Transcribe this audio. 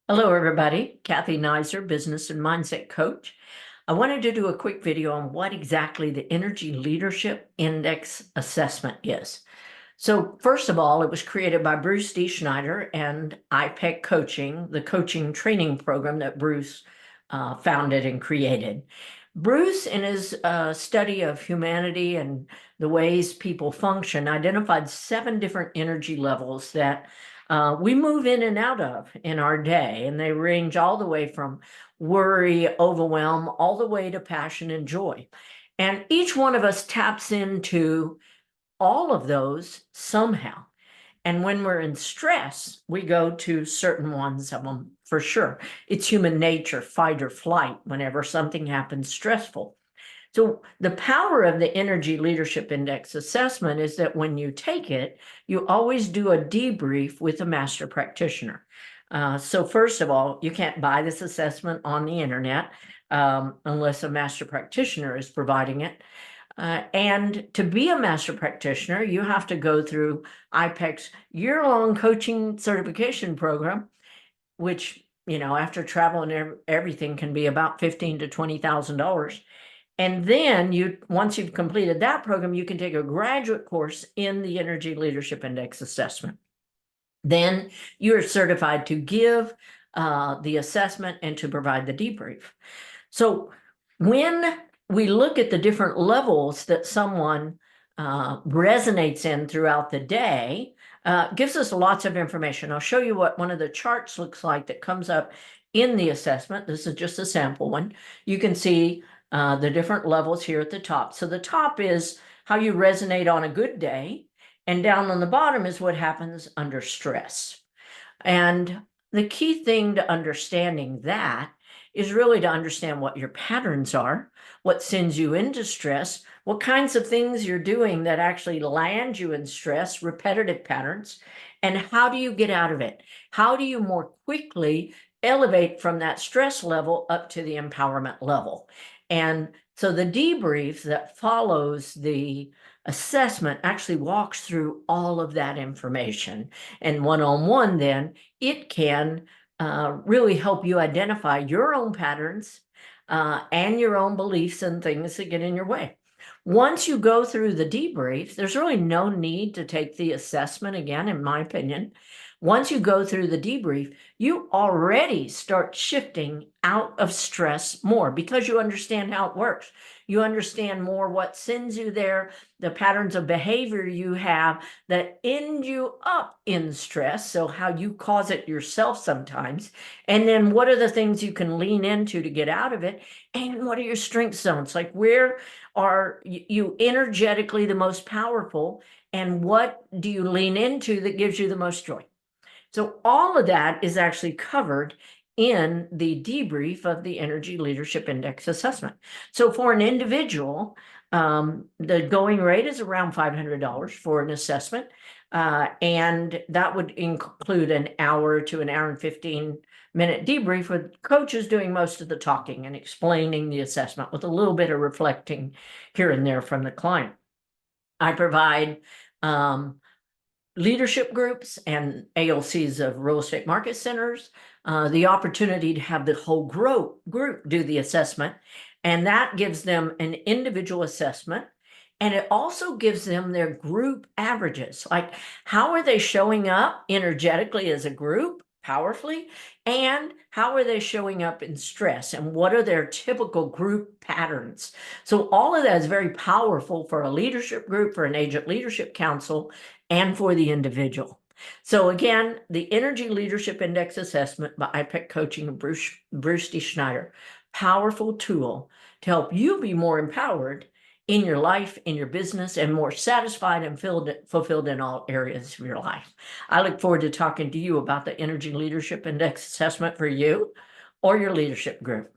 Hello, everybody. Cathy Naiser, business and mindset coach. I wanted to do a quick video on what exactly the Energy Leadership Index Assessment is. So first of all, it was created by Bruce D. Schneider and IPEC Coaching, the coaching training program that Bruce founded and created. Bruce, in his study of humanity and the ways people function, identified 7 different energy levels that we move in and out of in our day, and they range all the way from worry, overwhelm, all the way to passion and joy. And each one of us taps into all of those somehow. And when we're in stress, we go to certain ones of them for sure. It's human nature, fight or flight, whenever something happens stressful. So the power of the Energy Leadership Index assessment is that when you take it, you always do a debrief with a master practitioner. So first of all, you can't buy this assessment on the internet unless a master practitioner is providing it. And to be a master practitioner, you have to go through IPEC's year-long coaching certification program, which, after travel and everything can be about $15,000 to $20,000. And then once you've completed that program, you can take a graduate course in the Energy Leadership Index assessment. Then you're certified to give the assessment and to provide the debrief. So when we look at the different levels that someone resonates in throughout the day, gives us lots of information. I'll show you what one of the charts looks like that comes up in the assessment. This is just a sample one. You can see the different levels here at the top. So the top is how you resonate on a good day, and down on the bottom is what happens under stress. And the key thing to understanding that is really to understand what your patterns are, what sends you into stress, what kinds of things you're doing that actually land you in stress, repetitive patterns, and how do you get out of it? How do you more quickly elevate from that stress level up to the empowerment level? And so the debrief that follows the assessment actually walks through all of that information. And one-on-one, then, it can really help you identify your own patterns and your own beliefs and things that get in your way. Once you go through the debrief, there's really no need to take the assessment again, in my opinion. Once you go through the debrief, you already start shifting out of stress more because you understand how it works. You understand more what sends you there, the patterns of behavior you have that end you up in stress, so how you cause it yourself sometimes, and then what are the things you can lean into to get out of it, and what are your strength zones, like where are you energetically the most powerful, and what do you lean into that gives you the most joy. So all of that is actually covered in the debrief of the Energy Leadership Index assessment. So for an individual, the going rate is around $500 for an assessment. And that would include an hour to an hour and 15-minute debrief with coaches doing most of the talking and explaining the assessment with a little bit of reflecting here and there from the client. I provide leadership groups and ALCs of real estate market centers, the opportunity to have the whole group do the assessment. And that gives them an individual assessment. And it also gives them their group averages, like how are they showing up energetically as a group, powerfully, and how are they showing up in stress, and what are their typical group patterns. So all of that is very powerful for a leadership group, for an agent leadership council, and for the individual. So again, the Energy Leadership Index Assessment by IPEC Coaching of Bruce D. Schneider, powerful tool to help you be more empowered in your life, in your business, and more satisfied and fulfilled in all areas of your life. I look forward to talking to you about the Energy Leadership Index Assessment for you or your leadership group.